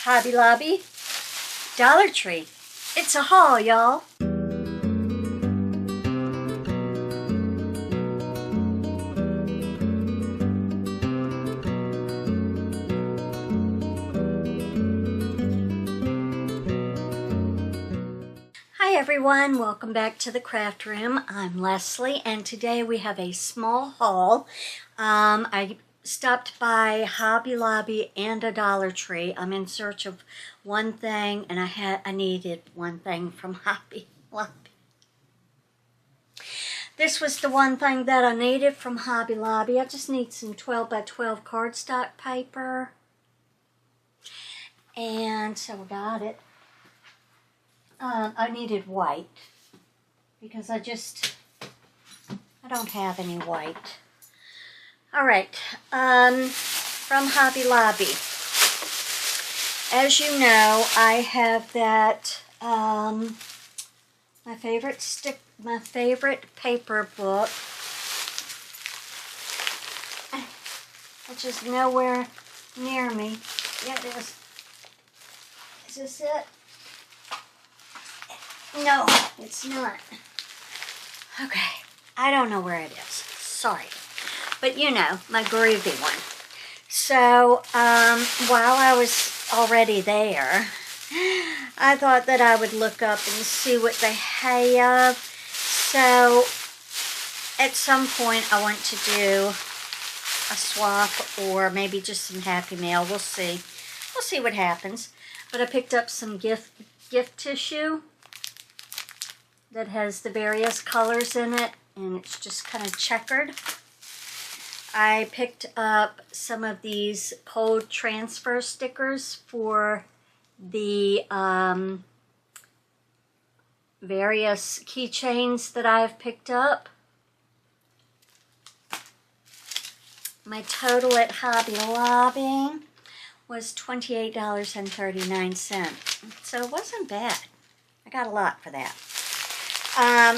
Hobby Lobby, Dollar Tree. It's a haul, y'all. Hi everyone, welcome back to the craft room. I'm Leslie and today we have a small haul. I stopped by Hobby Lobby and a Dollar Tree. I'm in search of one thing and I needed one thing from Hobby Lobby. This was the one thing that I needed from Hobby Lobby. I just need some 12 by 12 cardstock paper. And so we got it. I needed white because I don't have any white. All right, from Hobby Lobby. As you know, I have that, my favorite paper book, which is nowhere near me. Yeah, it is. Is this it? No, it's not. Okay, I don't know where it is. Sorry. But you know, my groovy one. So, while I was already there, I thought that I would look up and see what they have. So, at some point I want to do a swap or maybe just some Happy Mail. We'll see. We'll see what happens. But I picked up some gift tissue that has the various colors in it, and it's just kind of checkered. I picked up some of these code transfer stickers for the various keychains that I have picked up. My total at Hobby Lobby was $28.39, so it wasn't bad. I got a lot for that.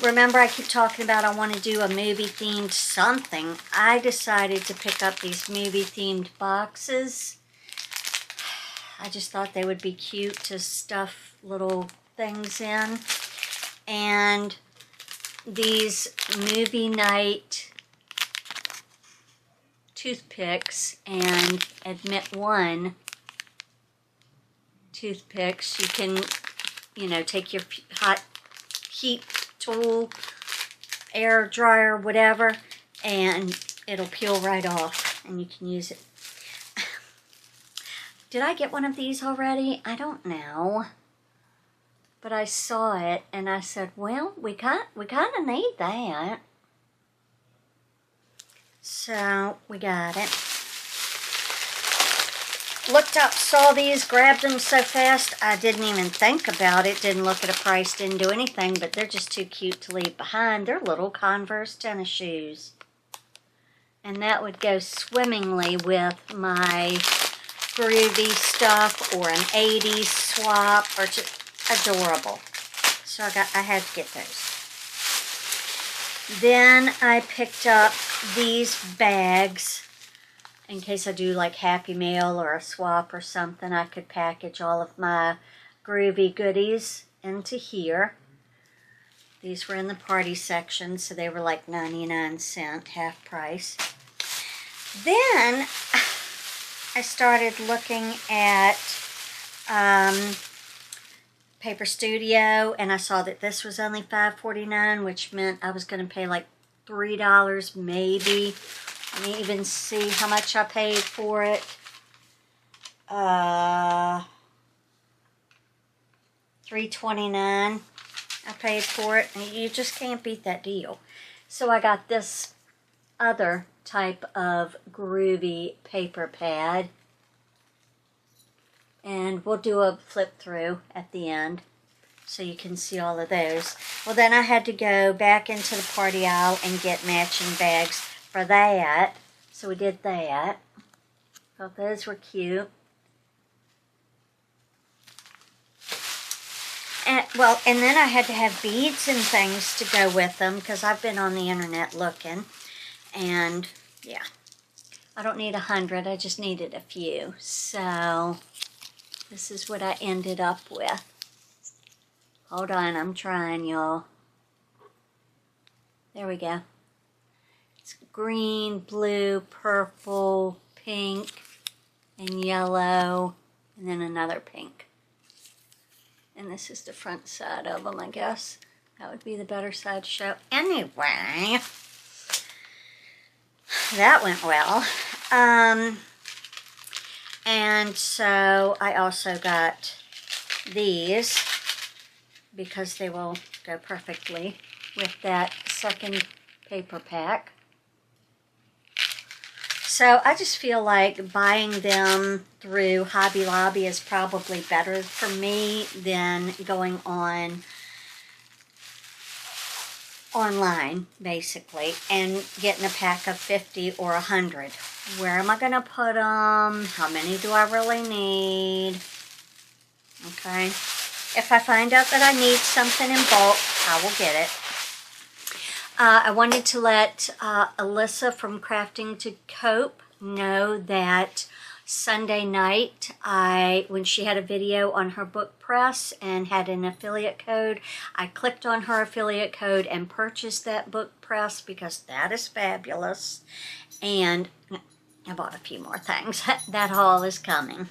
Remember I keep talking about I want to do a movie themed something. I decided to pick up these movie themed boxes. I just thought they would be cute to stuff little things in. And these movie night toothpicks and Admit One toothpicks. You can, you know, take your hot heat tool, air dryer, whatever, and it'll peel right off and you can use it. Did I get one of these already? I don't know, but I saw it and I said, well, we kind of need that, so we got it. Looked up, saw these, grabbed them so fast I didn't even think about it, didn't look at a price, didn't do anything, but they're just too cute to leave behind. They're little Converse tennis shoes. And that would go swimmingly with my groovy stuff or an 80s swap, or just adorable. So I had to get those. Then I picked up these bags. In case I do like Happy Mail or a swap or something, I could package all of my groovy goodies into here. These were in the party section, so they were like 99¢, half price. Then I started looking at Paper Studio, and I saw that this was only $5.49, which meant I was going to pay like $3 maybe. Let me even see how much I paid for it. $3.29 I paid for it, and you just can't beat that deal. So I got this other type of groovy paper pad, and we'll do a flip through at the end so you can see all of those. Well, then I had to go back into the party aisle and get matching bags for that, so we did that. Thought those were cute. And then I had to have beads and things to go with them because I've been on the internet looking, and yeah, I don't need 100, I just needed a few. So This is what I ended up with. Hold on, I'm trying, y'all. There we go. It's green, blue, purple, pink, and yellow, and then another pink. And this is the front side of them, I guess. That would be the better side to show. Anyway, that went well. And so I also got these because they will go perfectly with that second paper pack. So I just feel like buying them through Hobby Lobby is probably better for me than going online, basically, and getting a pack of 50 or 100. Where am I going to put them? How many do I really need? Okay. If I find out that I need something in bulk, I will get it. I wanted to let Alyssa from Crafting to Cope know that Sunday night, when she had a video on her book press and had an affiliate code, I clicked on her affiliate code and purchased that book press because that is fabulous. And I bought a few more things. That haul is coming.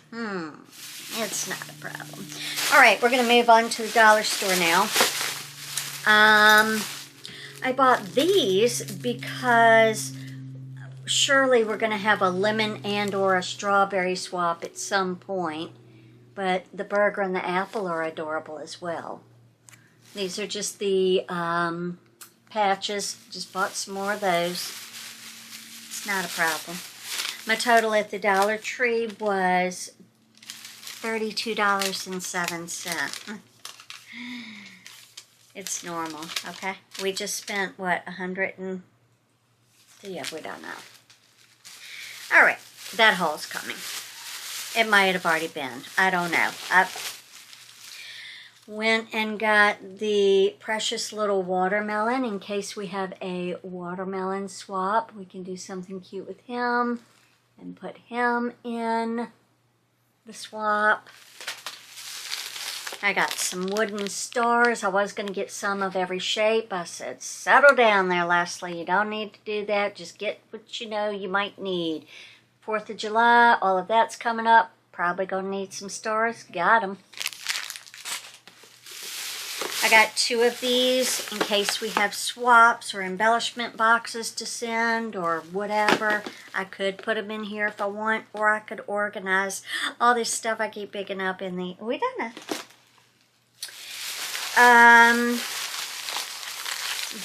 It's not a problem. All right, we're going to move on to the dollar store now. I bought these because surely we're going to have a lemon and or a strawberry swap at some point. But the burger and the apple are adorable as well. These are just the patches. Just bought some more of those. It's not a problem. My total at the Dollar Tree was $32.07. It's normal, okay? We just spent, what, 100 and... Yeah, we don't know. All right, that haul's coming. It might have already been. I don't know. I went and got the precious little watermelon in case we have a watermelon swap. We can do something cute with him and put him in the swap. I got some wooden stars. I was going to get some of every shape. I said, settle down there, Leslie. You don't need to do that. Just get what you know you might need. 4th of July, all of that's coming up. Probably going to need some stars. Got them. I got 2 of these in case we have swaps or embellishment boxes to send or whatever. I could put them in here if I want, or I could organize all this stuff I keep picking up in the... We don't know.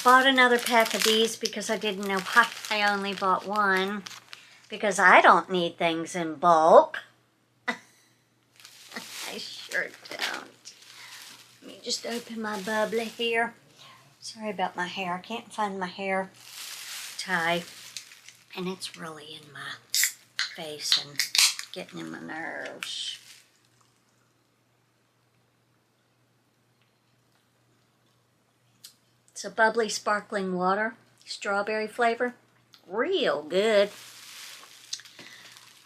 Bought another pack of these because I didn't know why I only bought one. Because I don't need things in bulk. I sure don't. Let me just open my bubbly here. Sorry about my hair. I can't find my hair tie. And it's really in my face and getting in my nerves. It's a bubbly sparkling water, strawberry flavor, real good.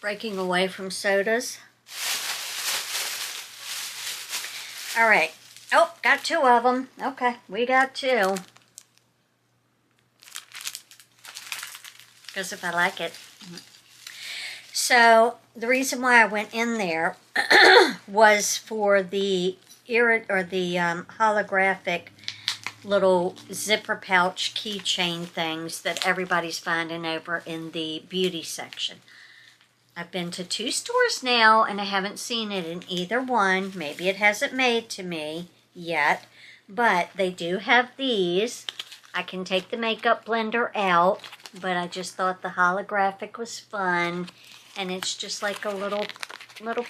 Breaking away from sodas. All right. Oh, got 2 of them. Okay, we got 2. Because if I like it. So the reason why I went in there was for the holographic little zipper pouch keychain things that everybody's finding over in the beauty section. I've been to 2 stores now and I haven't seen it in either one. Maybe it hasn't made to me yet, but they do have these. I can take the makeup blender out, but I just thought the holographic was fun, and it's just like a little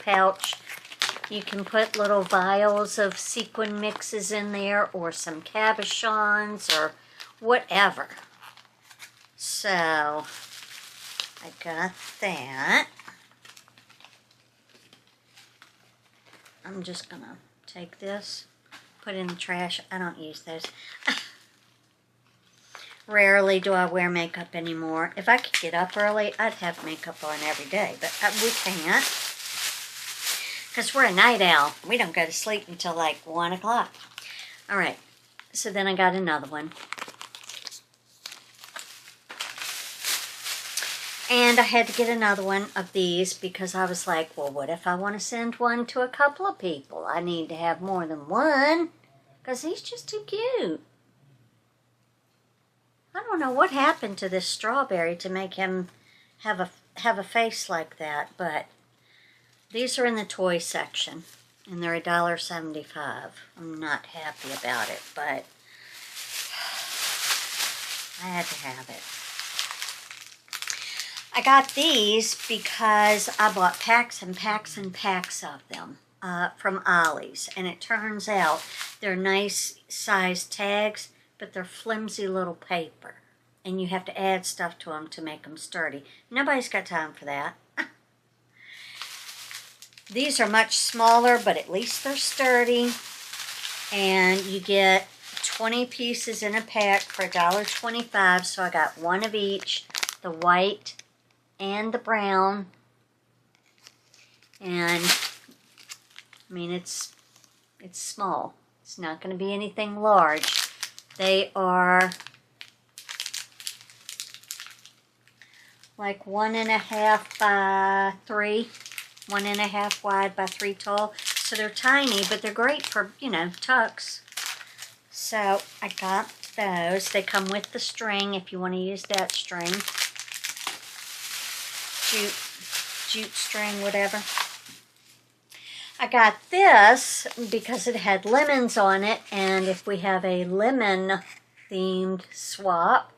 pouch. You can put little vials of sequin mixes in there or some cabochons or whatever. So I got that. I'm just gonna take this, put it in the trash. I don't use those. Rarely do I wear makeup anymore. If I could get up early, I'd have makeup on every day, but we can't. because we're a night owl. We don't go to sleep until like 1 o'clock. All right, so then I got another one. And I had to get another one of these because I was like, well, what if I want to send one to a couple of people? I need to have more than one because he's just too cute. I don't know what happened to this strawberry to make him have a face like that, but these are in the toy section, and they're $1.75. I'm not happy about it, but I had to have it. I got these because I bought packs and packs and packs of them from Ollie's, and it turns out they're nice size tags, but they're flimsy little paper, and you have to add stuff to them to make them sturdy. Nobody's got time for that. These are much smaller, but at least they're sturdy, and you get 20 pieces in a pack for $1.25, so I got one of each, the white and the brown. And I mean, it's small. It's not going to be anything large. They are like 1.5 by 3, 1.5 wide by 3 tall. So they're tiny, but they're great for, you know, tucks. So I got those. They come with the string if you want to use that string. Jute string, whatever. I got this because it had lemons on it, and if we have a lemon themed swap,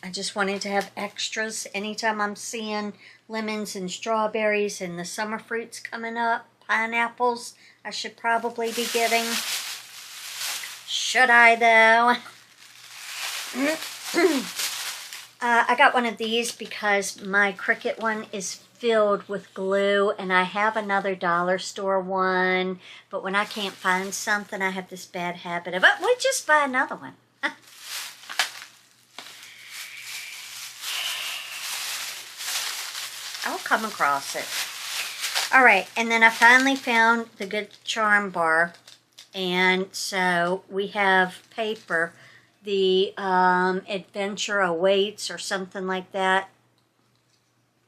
I just wanted to have extras anytime I'm seeing lemons and strawberries and the summer fruits coming up. Pineapples I should probably be getting. Should I though? I got one of these because my Cricut one is filled with glue, and I have another dollar store one, but when I can't find something, I have this bad habit of, oh, we'll just buy another one. I'll come across it. All right, and then I finally found the good charm bar, and so we have paper. The Adventure Awaits or something like that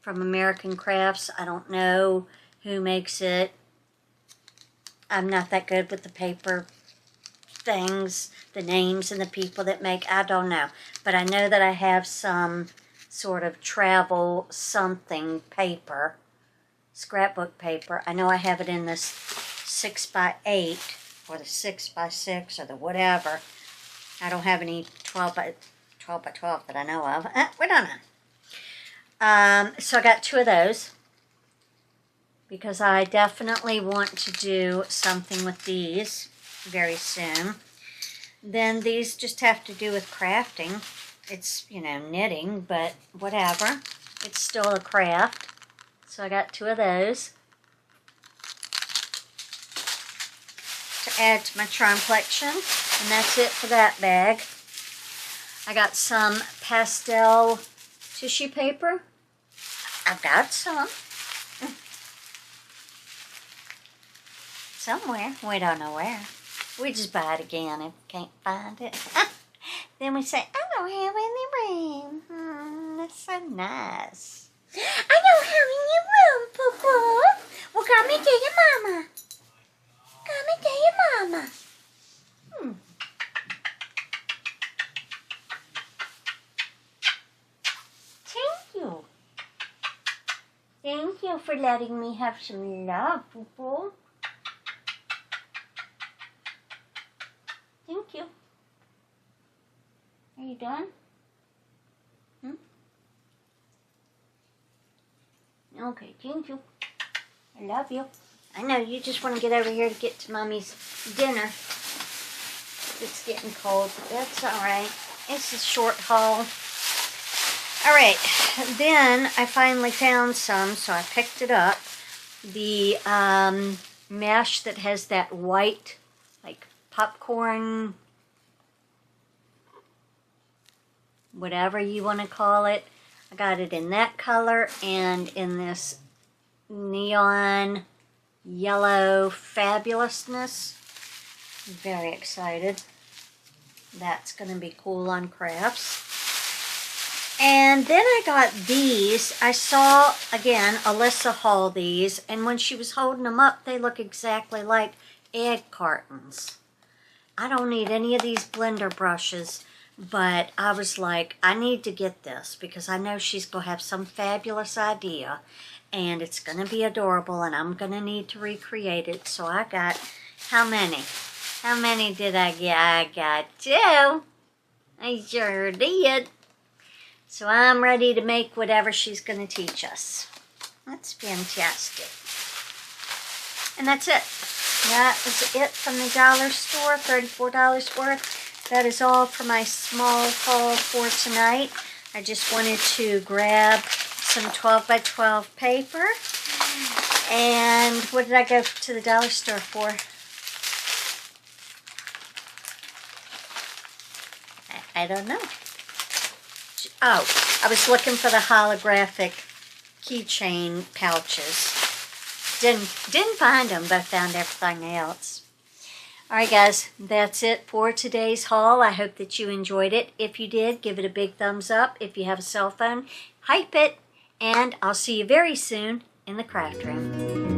from American Crafts. I don't know who makes it. I'm not that good with the paper things, the names and the people that make. I don't know. But I know that I have some sort of travel something paper, scrapbook paper. I know I have it in this 6x8 or the 6x6 or the whatever. I don't have any 12 by 12 that I know of. We don't know. So I got 2 of those because I definitely want to do something with these very soon. Then these just have to do with crafting. It's, you know, knitting, but whatever. It's still a craft. So I got 2 of those to add to my charm collection. And that's it for that bag. I got some pastel tissue paper. I've got some. Somewhere. We don't know where. We just buy it again if we can't find it. Then we say, I don't have any room. That's so nice. I don't have any room, Papa. Well, come and tell your mama. Come and tell your mama. Thank you for letting me have some love, Poo-Poo. Thank you. Are you done? Okay, thank you. I love you. I know you just want to get over here to get to Mommy's dinner. It's getting cold, but that's all right. It's a short haul. All right, then I finally found some, so I picked it up. The mesh that has that white, like popcorn, whatever you want to call it. I got it in that color and in this neon yellow fabulousness. Very excited. That's going to be cool on crafts. And then I got these. I saw, again, Alyssa haul these, and when she was holding them up, they look exactly like egg cartons. I don't need any of these blender brushes, but I was like, I need to get this because I know she's going to have some fabulous idea, and it's going to be adorable, and I'm going to need to recreate it. So I got, how many? How many did I get? I got 2. I sure did. So I'm ready to make whatever she's going to teach us. That's fantastic. And that's it. That is it from the dollar store, $34 worth. That is all for my small haul for tonight. I just wanted to grab some 12 by 12 paper. And what did I go to the dollar store for? I don't know. Oh, I was looking for the holographic keychain pouches. Didn't find them, but I found everything else. Alright guys, that's it for today's haul. I hope that you enjoyed it. If you did, give it a big thumbs up. If you have a cell phone, hype it. And I'll see you very soon in the craft room.